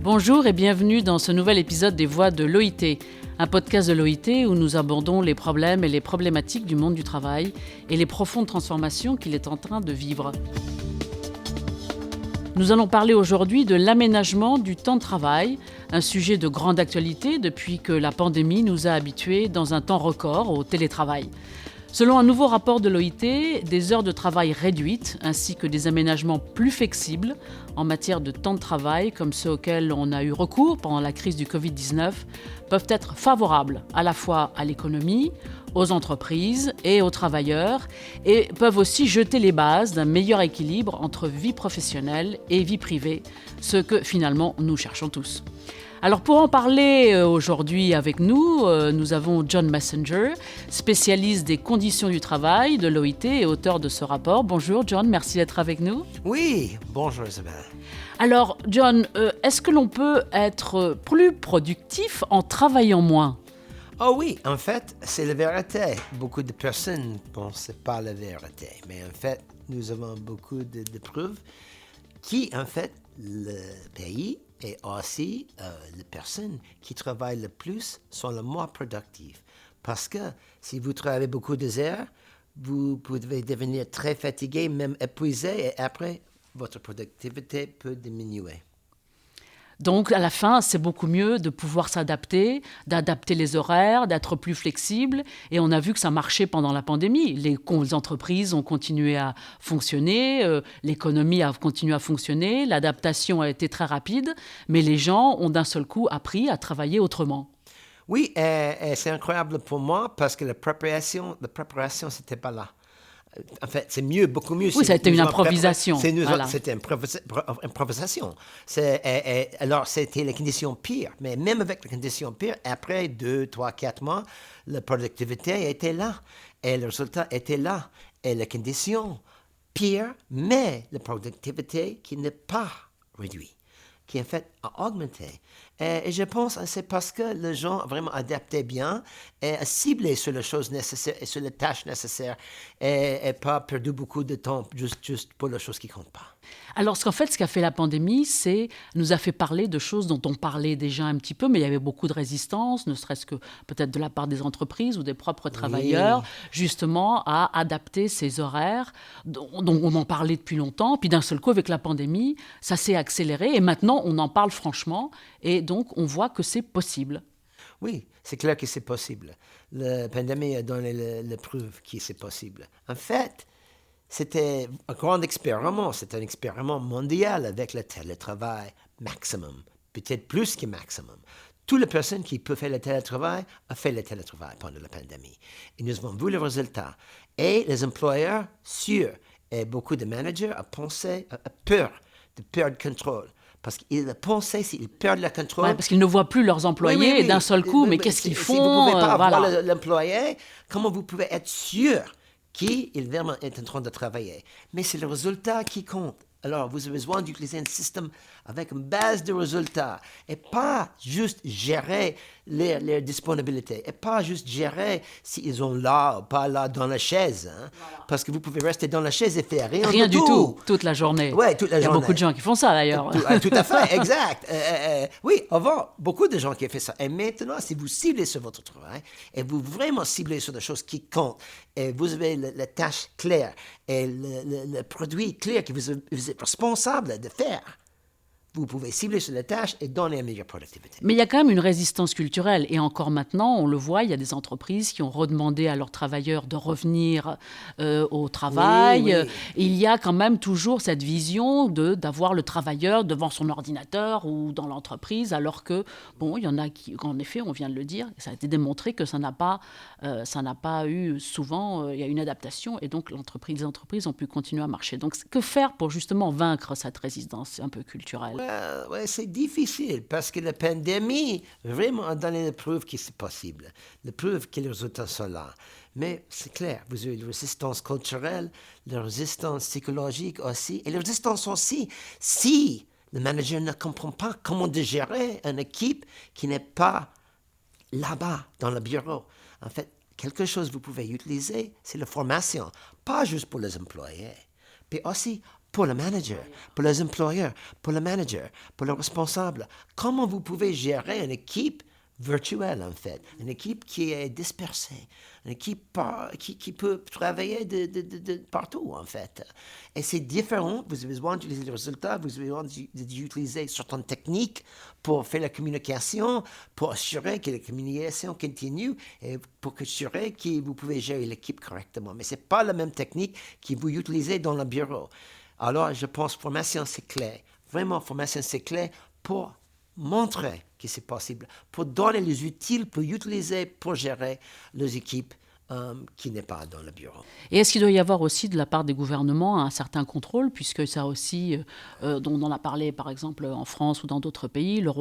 Bonjour et bienvenue dans ce nouvel épisode des Voix de l'OIT, un podcast de l'OIT où nous abordons les problèmes et les problématiques du monde du travail et les profondes transformations qu'il est en train de vivre. Nous allons parler aujourd'hui de l'aménagement du temps de travail, un sujet de grande actualité depuis que la pandémie nous a habitués dans un temps record au télétravail. Selon un nouveau rapport de l'OIT, des heures de travail réduites ainsi que des aménagements plus flexibles en matière de temps de travail, comme ceux auxquels on a eu recours pendant la crise du Covid-19, peuvent être favorables à la fois à l'économie, aux entreprises et aux travailleurs, et peuvent aussi jeter les bases d'un meilleur équilibre entre vie professionnelle et vie privée, ce que finalement nous cherchons tous. Alors pour en parler aujourd'hui avec nous, nous avons John Messenger, spécialiste des conditions du travail de l'OIT et auteur de ce rapport. Bonjour John, merci d'être avec nous. Oui, bonjour Isabelle. Alors John, est-ce que l'on peut être plus productif en travaillant moins ? Oh oui, en fait, c'est la vérité. Beaucoup de personnes ne pensent pas la vérité. Mais en fait, nous avons beaucoup de preuves qui, en fait, le pays et aussi les personnes qui travaillent le plus sont les moins productives. Parce que si vous travaillez beaucoup d'heures, vous pouvez devenir très fatigué, même épuisé, et après, votre productivité peut diminuer. Donc, à la fin, c'est beaucoup mieux de pouvoir s'adapter, d'adapter les horaires, d'être plus flexible. Et on a vu que ça marchait pendant la pandémie. Les entreprises ont continué à fonctionner, l'économie a continué à fonctionner, l'adaptation a été très rapide, mais les gens ont d'un seul coup appris à travailler autrement. Oui, et c'est incroyable pour moi parce que la préparation, c'était pas là. En fait, c'est mieux, beaucoup mieux. Oui, ça a été une improvisation. C'était une improvisation. Alors, c'était les conditions pires. Mais même avec les conditions pires, après 2, 3, 4 mois, la productivité était là. Et le résultat était là. Et les conditions pires, mais la productivité qui n'est pas réduite, qui en fait a augmenté. Et je pense que c'est parce que les gens ont vraiment adapté bien et ciblé sur les choses nécessaires et sur les tâches nécessaires et pas perdu beaucoup de temps juste pour les choses qui ne comptent pas. Alors, ce qu'a fait la pandémie, c'est nous a fait parler de choses dont on parlait déjà un petit peu, mais il y avait beaucoup de résistance, ne serait-ce que peut-être de la part des entreprises ou des propres travailleurs, justement à adapter ces horaires dont on en parlait depuis longtemps. Puis d'un seul coup, avec la pandémie, ça s'est accéléré et maintenant, on en parle franchement et donc on voit que c'est possible. Oui, c'est clair que c'est possible. La pandémie a donné la preuve que c'est possible. En fait, c'était un grand expériment, c'est un expériment mondial avec le télétravail maximum, peut-être plus que maximum. Toutes les personnes qui peuvent faire le télétravail ont fait le télétravail pendant la pandémie. Et nous avons vu les résultats. Et les employeurs, sûrs, et beaucoup de managers ont pensé, peur de perdre le contrôle. Parce qu'ils pensaient s'ils perdent le contrôle... Ouais, parce qu'ils ne voient plus leurs employés et d'un seul coup, mais qu'est-ce qu'ils font? Si vous ne pouvez pas voir l'employé, comment vous pouvez être sûr qu'il vraiment est en train de travailler? Mais c'est le résultat qui compte. Alors, vous avez besoin d'utiliser un système avec une base de résultats et pas juste gérer leur disponibilité et pas juste gérer s'ils sont là ou pas là dans la chaise. Hein? Voilà. Parce que vous pouvez rester dans la chaise et faire rien du tout. Toute la journée. Ouais, toute la journée. Il y a beaucoup de gens qui font ça d'ailleurs. Tout à fait, exact. Oui, avant, beaucoup de gens qui ont fait ça. Et maintenant, si vous ciblez sur votre travail et vous vraiment ciblez sur des choses qui comptent et vous avez la tâche claire et le produit clair que vous êtes responsable de faire, vous pouvez cibler sur la tâche et donner une meilleure productivité. Mais il y a quand même une résistance culturelle. Et encore maintenant, on le voit, il y a des entreprises qui ont redemandé à leurs travailleurs de revenir au travail. Oui. Et il y a quand même toujours cette vision d'avoir le travailleur devant son ordinateur ou dans l'entreprise, alors que, bon, il y en a qui, en effet, on vient de le dire, ça a été démontré que ça n'a pas eu souvent, il y a une adaptation et donc les entreprises ont pu continuer à marcher. Donc, que faire pour justement vaincre cette résistance un peu culturelle ? Ouais, c'est difficile parce que la pandémie vraiment a donné la preuve que c'est possible, la preuve que les résultats sont là. Mais c'est clair, vous avez la résistance culturelle, la résistance psychologique aussi, et la résistance aussi si le manager ne comprend pas comment gérer une équipe qui n'est pas là-bas dans le bureau. En fait, quelque chose que vous pouvez utiliser, c'est la formation, pas juste pour les employés, mais aussi pour le manager, pour les employeurs, pour le manager, pour le responsable. Comment vous pouvez gérer une équipe virtuelle, en fait, une équipe qui est dispersée, une équipe qui peut travailler de partout, en fait. Et c'est différent, vous avez besoin d'utiliser les résultats, vous avez besoin d'utiliser certaines techniques pour faire la communication, pour assurer que la communication continue et pour assurer que vous pouvez gérer l'équipe correctement. Mais ce n'est pas la même technique que vous utilisez dans le bureau. Alors, je pense que formation, c'est clé. Vraiment, formation, c'est clé pour montrer que c'est possible, pour donner les outils, pour utiliser, pour gérer les équipes qui n'est pas dans le bureau. Et est-ce qu'il doit y avoir aussi de la part des gouvernements un certain contrôle, puisque ça aussi, dont on a parlé par exemple en France ou dans d'autres pays, le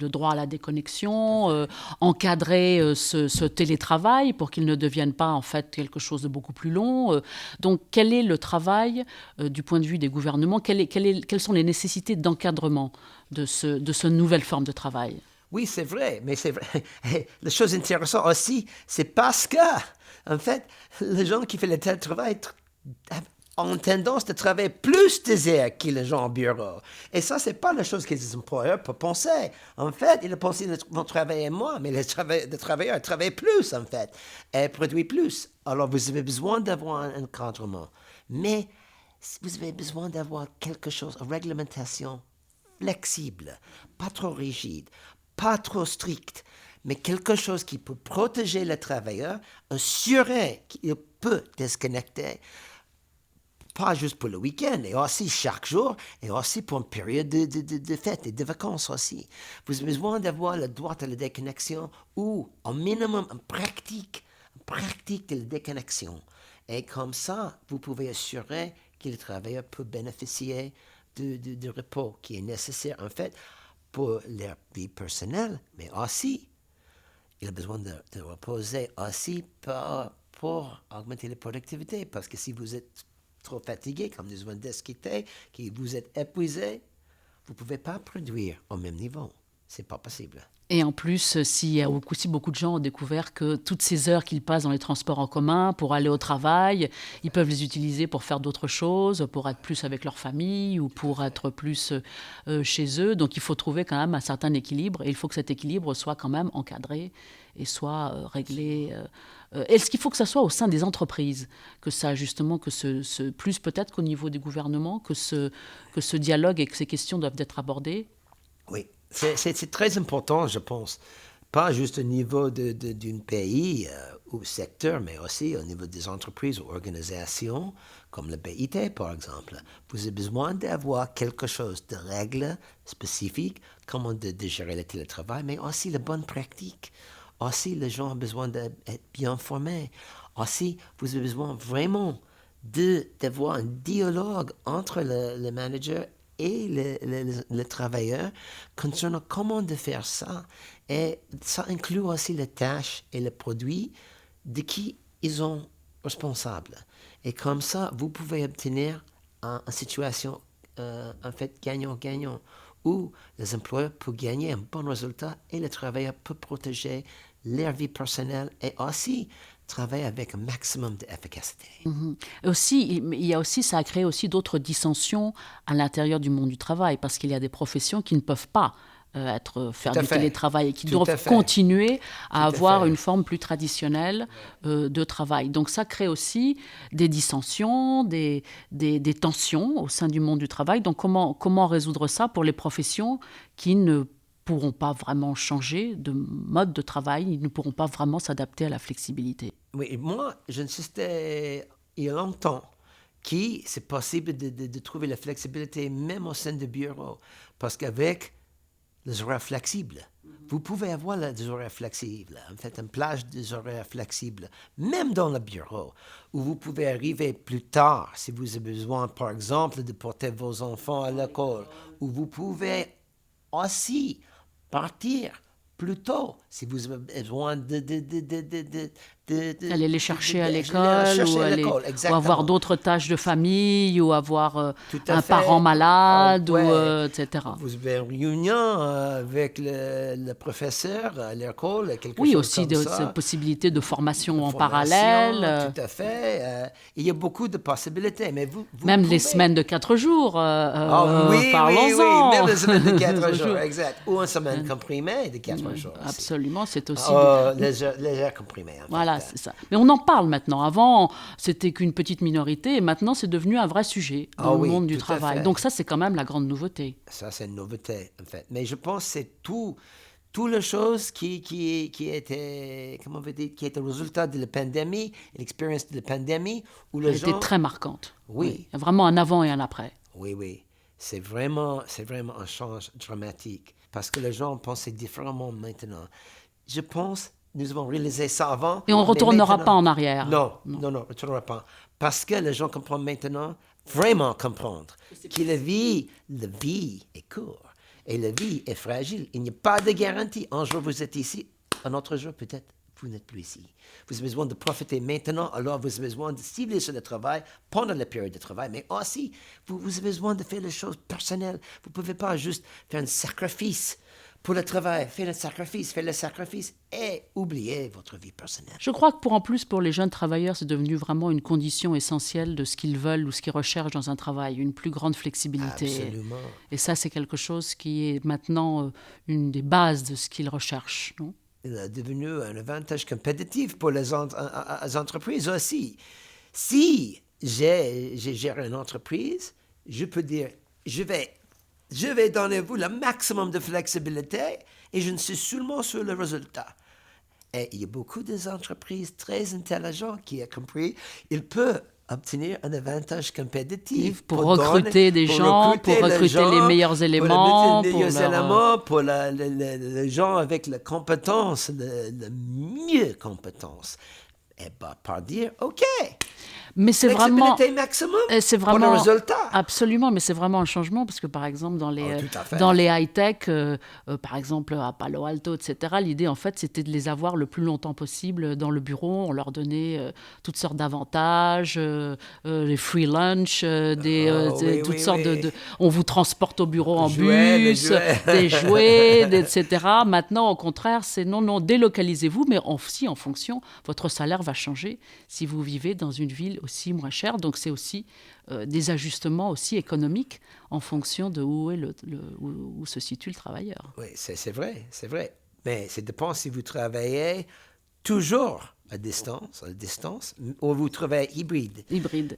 droit à la déconnexion, encadrer ce télétravail pour qu'il ne devienne pas en fait quelque chose de beaucoup plus long. Donc quel est le travail du point de vue des gouvernements, quelles sont les nécessités d'encadrement de ce nouvelle forme de travail? Oui, c'est vrai, mais c'est vrai. La chose intéressante aussi, c'est parce que, en fait, les gens qui font le télétravail ont tendance à travailler plus des heures que les gens au bureau. Et ça, c'est pas la chose que les employeurs peuvent penser. En fait, ils pensent qu'ils vont travailler moins, mais les travailleurs travaillent plus, en fait, et produisent plus. Alors, vous avez besoin d'avoir un encadrement. Mais vous avez besoin d'avoir quelque chose, une réglementation flexible, pas trop rigide, pas trop strict, mais quelque chose qui peut protéger le travailleur, assurer qu'il peut déconnecter, pas juste pour le week-end, et aussi chaque jour, et aussi pour une période de fête et de vacances aussi. Vous avez besoin d'avoir le droit à la déconnexion ou, au minimum, une pratique de la déconnexion. Et comme ça, vous pouvez assurer que le travailleur peut bénéficier de repos qui est nécessaire, en fait, pour leur vie personnelle, mais aussi, il a besoin de reposer aussi pour augmenter la productivité. Parce que si vous êtes trop fatigué, comme nous avons discuté, que vous êtes épuisé, vous ne pouvez pas produire au même niveau. Ce n'est pas possible. Et en plus, si aussi beaucoup de gens ont découvert que toutes ces heures qu'ils passent dans les transports en commun pour aller au travail, ils peuvent les utiliser pour faire d'autres choses, pour être plus avec leur famille ou pour être plus chez eux. Donc il faut trouver quand même un certain équilibre et il faut que cet équilibre soit quand même encadré et soit réglé. Est-ce qu'il faut que ça soit au sein des entreprises, que ça justement, plus peut-être qu'au niveau des gouvernements, que ce dialogue et que ces questions doivent être abordées? Oui. C'est très important, je pense. Pas juste au niveau d'un pays ou secteur, mais aussi au niveau des entreprises ou organisations, comme le BIT, par exemple. Vous avez besoin d'avoir quelque chose de règles spécifiques, comment de gérer le télétravail, mais aussi la bonne pratique. Aussi, les gens ont besoin d'être bien formés. Aussi, vous avez besoin vraiment d'avoir un dialogue entre le manager et le travailleur concernant comment de faire ça. Et ça inclut aussi les tâches et les produits de qui ils sont responsables. Et comme ça, vous pouvez obtenir une situation en fait gagnant-gagnant où les employeurs peuvent gagner un bon résultat et le travailleur peut protéger leur vie personnelle et aussi travailler avec un maximum d'efficacité. Aussi, il y a aussi, ça a créé aussi d'autres dissensions à l'intérieur du monde du travail, parce qu'il y a des professions qui ne peuvent pas faire du télétravail et qui doivent continuer à avoir une forme plus traditionnelle de travail. Donc ça crée aussi des dissensions, des tensions au sein du monde du travail. Donc comment résoudre ça pour les professions qui ne pourront pas vraiment changer de mode de travail, ils ne pourront pas vraiment s'adapter à la flexibilité? Oui, moi, j'insistais il y a longtemps que c'est possible de trouver la flexibilité même au sein du bureau, parce qu'avec les horaires flexibles, vous pouvez avoir des horaires flexibles, en fait, une plage des horaires flexibles, même dans le bureau, où vous pouvez arriver plus tard si vous avez besoin, par exemple, de porter vos enfants à l'école, où vous pouvez aussi partir plus tôt si vous avez besoin Aller les chercher à les l'école, chercher ou, à l'école, ou exactement. avoir d'autres tâches de famille, ou avoir Tout à un fait. parent malade, Ouais. etc. Vous avez une réunion avec le professeur à l'école, quelque Oui, chose aussi comme ces ça. possibilités de formation en Formation, parallèle. tout à fait. Il y a beaucoup de possibilités, mais vous Même pouvez... les semaines de 4 jours, Ah oui, parlons-en. même les semaines de 4 4 jours, exact. Ou une semaine comprimée de 4 jours aussi. Absolument, c'est aussi... Légère comprimée, en Voilà, fait. c'est ça. Mais on en parle maintenant. Avant, c'était qu'une petite minorité, et maintenant, c'est devenu un vrai sujet dans le monde du tout à travail. fait. Donc ça, c'est quand même la grande nouveauté. Ça, c'est une nouveauté, en fait. Mais je pense que c'est tout les choses qui étaient, comment on veut dire, qui étaient le résultat de la pandémie, l'expérience de la pandémie, où les Elle gens... était très marquante. Oui. Il y a vraiment un avant et un après. Oui. C'est vraiment un changement dramatique. Parce que les gens pensent différemment maintenant. Je pense, nous avons réalisé ça avant. Et on ne retournera maintenant, pas en arrière. Non, on ne retournera pas. Parce que les gens comprennent maintenant, vraiment comprendre, que la vie est courte. Et la vie est fragile. Il n'y a pas de garantie. Un jour, vous êtes ici. Un autre jour, peut-être, vous n'êtes plus ici. Vous avez besoin de profiter maintenant. Alors, vous avez besoin de cibler sur le travail pendant la période de travail. Mais aussi, vous avez besoin de faire les choses personnelles. Vous ne pouvez pas juste faire un sacrifice pour le travail. Faire le sacrifice et oublier votre vie personnelle. Je crois que pour les jeunes travailleurs, c'est devenu vraiment une condition essentielle de ce qu'ils veulent ou ce qu'ils recherchent dans un travail, une plus grande flexibilité. Absolument. Et ça, c'est quelque chose qui est maintenant une des bases de ce qu'ils recherchent, non? Il est devenu un avantage compétitif pour les entreprises aussi. Si j'ai géré une entreprise, je peux dire, je vais donner vous le maximum de flexibilité et je ne suis seulement sur le résultat. Et il y a beaucoup d'entreprises très intelligentes qui ont compris qu'ils peuvent obtenir un avantage compétitif pour recruter des gens, pour recruter les meilleurs éléments. Pour les gens avec la compétence, le mieux compétence. Et bien, par dire, OK. Mais c'est vraiment maximum pour le résultat. Absolument, mais c'est vraiment un changement parce que par exemple dans les high-tech, par exemple à Palo Alto, etc., l'idée en fait c'était de les avoir le plus longtemps possible dans le bureau. On leur donnait toutes sortes d'avantages, les free lunch, toutes sortes de... On vous transporte au bureau en bus, des jouets, etc. Maintenant, au contraire, c'est non, délocalisez-vous, mais aussi en fonction, votre salaire va changer si vous vivez dans une ville aussi moins cher. Donc c'est aussi des ajustements aussi économiques en fonction de où se situe le travailleur. Oui, c'est vrai. Mais ça dépend si vous travaillez toujours à distance, ou vous travaillez hybride.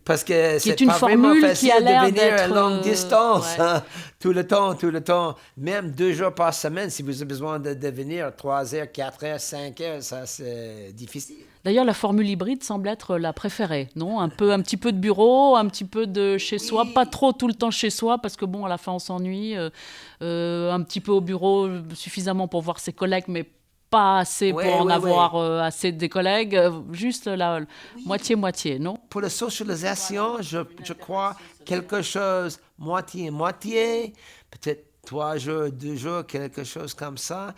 Parce que c'est pas vraiment facile de venir à longue distance tout le temps. Même 2 jours par semaine, si vous avez besoin de venir 3 heures, 4 heures, 5 heures, ça c'est difficile. D'ailleurs, la formule hybride semble être la préférée, non? Un petit peu de bureau, un petit peu de chez soi, pas trop tout le temps chez soi, parce que bon, à la fin, on s'ennuie. Un petit peu au bureau, suffisamment pour voir ses collègues, mais pas assez pour en avoir assez des collègues. Juste la moitié-moitié, non? Pour la socialisation, je crois quelque chose moitié-moitié, peut-être 3 jours, 2 jours, quelque chose comme ça.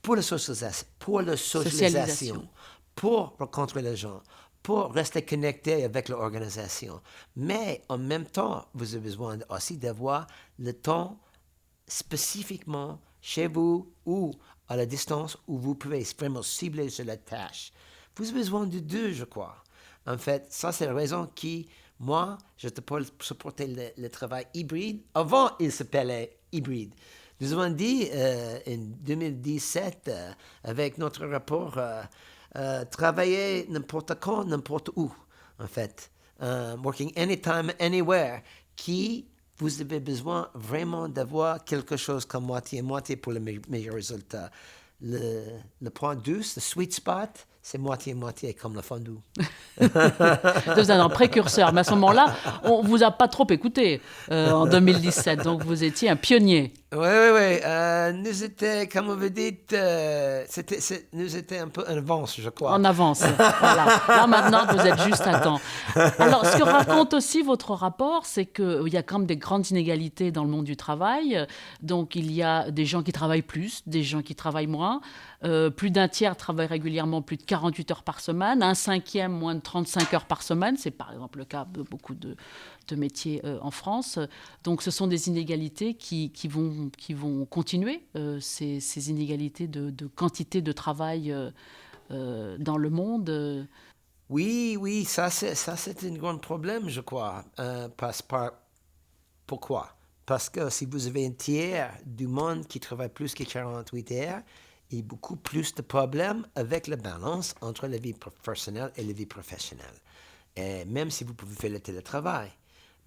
Pour la socialisation. Pour rencontrer les gens, pour rester connecté avec l'organisation. Mais en même temps, vous avez besoin aussi d'avoir le temps spécifiquement chez vous ou à la distance où vous pouvez vraiment cibler sur la tâche. Vous avez besoin de 2, je crois. En fait, ça, c'est la raison qui, moi, je peux supporter le travail hybride. Avant, il s'appelait hybride. Nous avons dit en 2017, avec notre rapport, travailler n'importe quand, n'importe où, en fait. Working anytime, anywhere, qui vous avez besoin vraiment d'avoir quelque chose comme moitié-moitié pour le meilleur résultat. Le point douce, le sweet spot, c'est moitié-moitié comme le fondue. Vous êtes un précurseur, mais à ce moment-là, on ne vous a pas trop écouté en 2017, donc vous étiez un pionnier. Oui. Nous étions, comme vous dites, nous étions un peu en avance, je crois. En avance, voilà. Là, maintenant, vous êtes juste à temps. Alors, ce que raconte aussi votre rapport, c'est qu'il y a quand même des grandes inégalités dans le monde du travail. Donc, il y a des gens qui travaillent plus, des gens qui travaillent moins. Plus d'un tiers travaillent régulièrement plus de 48 heures par semaine, un cinquième moins de 35 heures par semaine. C'est par exemple le cas de beaucoup de métiers en France. Donc ce sont des inégalités qui vont continuer, ces inégalités de quantité de travail dans le monde. Oui, ça c'est un grand problème, je crois. Pourquoi? Parce que si vous avez un tiers du monde qui travaille plus que 48 heures, il y a beaucoup plus de problèmes avec la balance entre la vie personnelle et la vie professionnelle. Et même si vous pouvez faire le télétravail,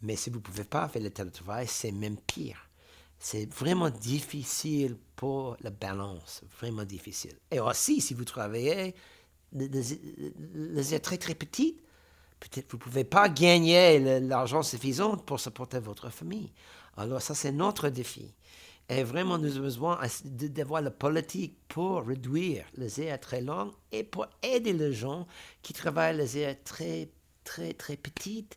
mais si vous ne pouvez pas faire le télétravail, c'est même pire. C'est vraiment difficile pour la balance, vraiment difficile. Et aussi, si vous travaillez les heures très très petites, peut-être vous ne pouvez pas gagner l'argent suffisant pour supporter votre famille. Alors ça, c'est notre défi. Et vraiment, nous avons besoin d'avoir la politique pour réduire les heures très longues et pour aider les gens qui travaillent les heures très, très, très petites.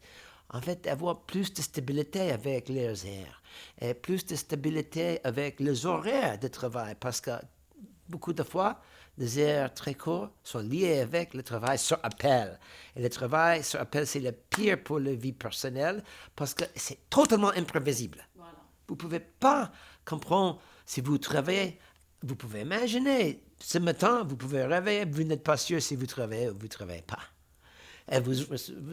En fait, avoir plus de stabilité avec leurs heures et plus de stabilité avec les horaires de travail. Parce que beaucoup de fois, les heures très courtes sont liées avec le travail sur appel. Et le travail sur appel, c'est le pire pour la vie personnelle parce que c'est totalement imprévisible. Voilà. Vous ne pouvez pas comprendre si vous travaillez. Vous pouvez imaginer, ce matin, vous pouvez réveiller, vous n'êtes pas sûr si vous travaillez ou vous ne travaillez pas. Et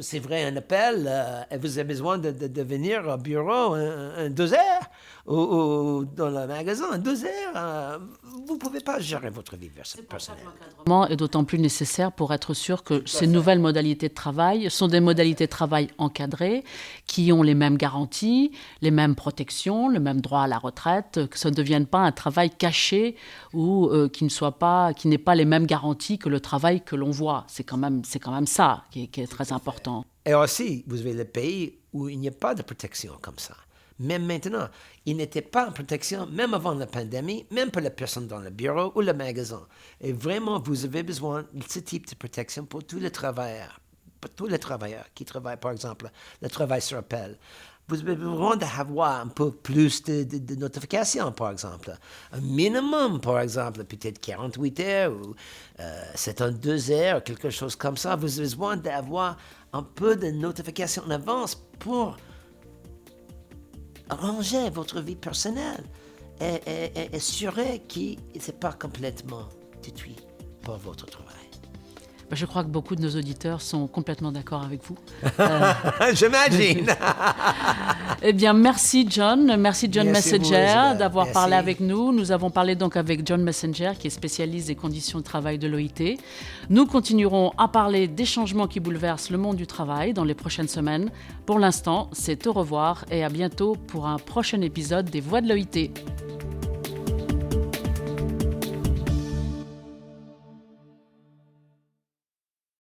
c'est vrai, un appel, et vous avez besoin de venir au bureau en 2 heures ou dans le magasin en 2 heures. Vous ne pouvez pas gérer votre vie personnelle. L'encadrement est d'autant plus nécessaire pour être sûr que ces nouvelles modalités de travail sont des modalités de travail encadrées qui ont les mêmes garanties, les mêmes protections, le même droit à la retraite, que ça ne devienne pas un travail caché ou qui n'ait pas les mêmes garanties que le travail que l'on voit. C'est quand même ça qui est très important. Et aussi, vous avez le pays où il n'y a pas de protection comme ça. Même maintenant, il n'était pas en protection, même avant la pandémie, même pour la personne dans le bureau ou le magasin. Et vraiment, vous avez besoin de ce type de protection pour tous les travailleurs qui travaillent, par exemple, le travail sur appel. Vous avez besoin d'avoir un peu plus de notifications, par exemple. Un minimum, par exemple, peut-être 48 heures ou 72 heures, quelque chose comme ça. Vous avez besoin d'avoir un peu de notifications en avance pour arranger votre vie personnelle et assurer que ce n'est pas complètement détruit par votre travail. Je crois que beaucoup de nos auditeurs sont complètement d'accord avec vous. J'imagine. Eh bien, merci John Messenger d'avoir parlé avec nous. Nous avons parlé donc avec John Messenger, qui est spécialiste des conditions de travail de l'OIT. Nous continuerons à parler des changements qui bouleversent le monde du travail dans les prochaines semaines. Pour l'instant, c'est au revoir et à bientôt pour un prochain épisode des Voix de l'OIT.